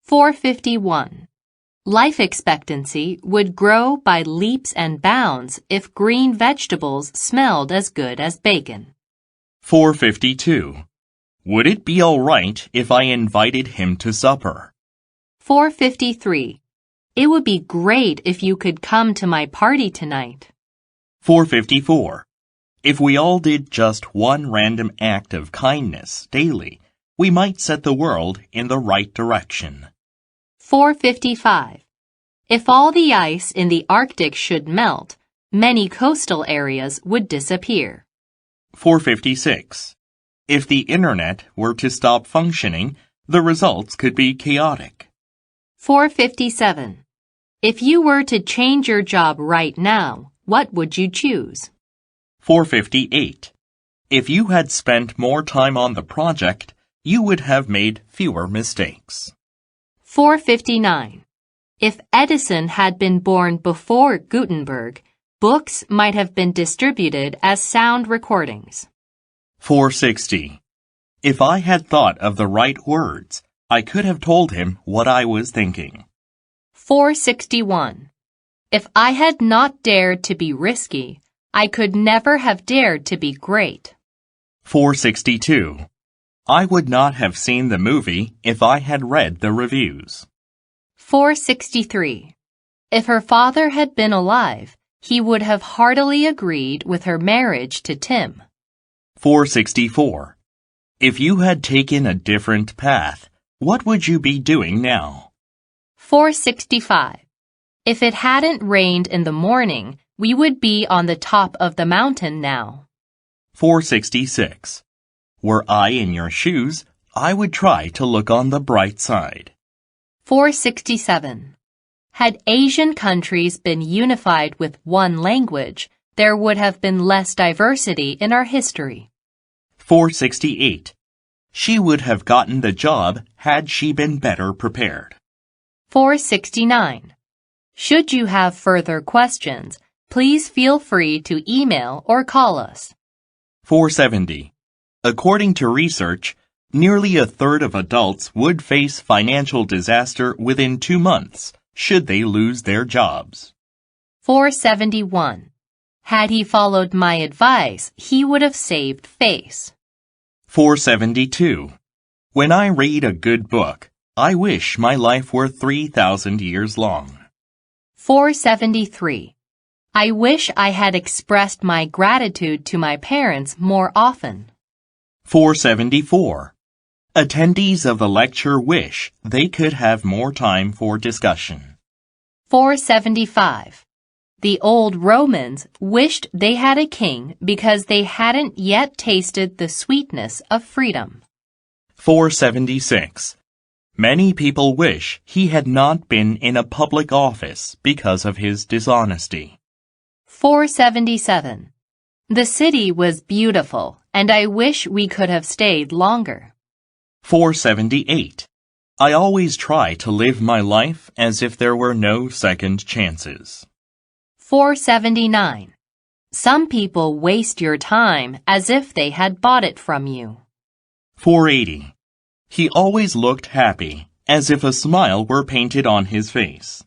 451. Life expectancy would grow by leaps and bounds if green vegetables smelled as good as bacon. 452. Would it be all right if I invited him to supper? 453. It would be great if you could come to my party tonight. 454. If we all did just one random act of kindness daily, we might set the world in the right direction. 455. If all the ice in the Arctic should melt, many coastal areas would disappear. 456. If the internet were to stop functioning, the results could be chaotic. 457. If you were to change your job right now, what would you choose? 458. If you had spent more time on the project, you would have made fewer mistakes. 459. If Edison had been born before Gutenberg, books might have been distributed as sound recordings. 460. If I had thought of the right words, I could have told him what I was thinking. 461. If I had not dared to be risky, I could never have dared to be great. 462. I would not have seen the movie if I had read the reviews. 463. If her father had been alive, he would have heartily agreed with her marriage to Tim. 464. If you had taken a different path, what would you be doing now? 465. If it hadn't rained in the morning, we would be on the top of the mountain now. 466. Were I in your shoes, I would try to look on the bright side. 467. Had Asian countries been unified with one language, there would have been less diversity in our history. 468. She would have gotten the job had she been better prepared. 469. Should you have further questions, please feel free to email or call us. 470. According to research, nearly a third of adults would face financial disaster within 2 months should they lose their jobs. 471. Had he followed my advice, he would have saved face. 472. When I read a good book, I wish my life were 3,000 years long. 473. I wish I had expressed my gratitude to my parents more often. 474. Attendees of the lecture wish they could have more time for discussion. 475. The old Romans wished they had a king because they hadn't yet tasted the sweetness of freedom. 476. Many people wish he had not been in a public office because of his dishonesty. 477. The city was beautiful, and I wish we could have stayed longer. 478. I always try to live my life as if there were no second chances. 479. Some people waste your time as if they had bought it from you. 480. He always looked happy, as if a smile were painted on his face.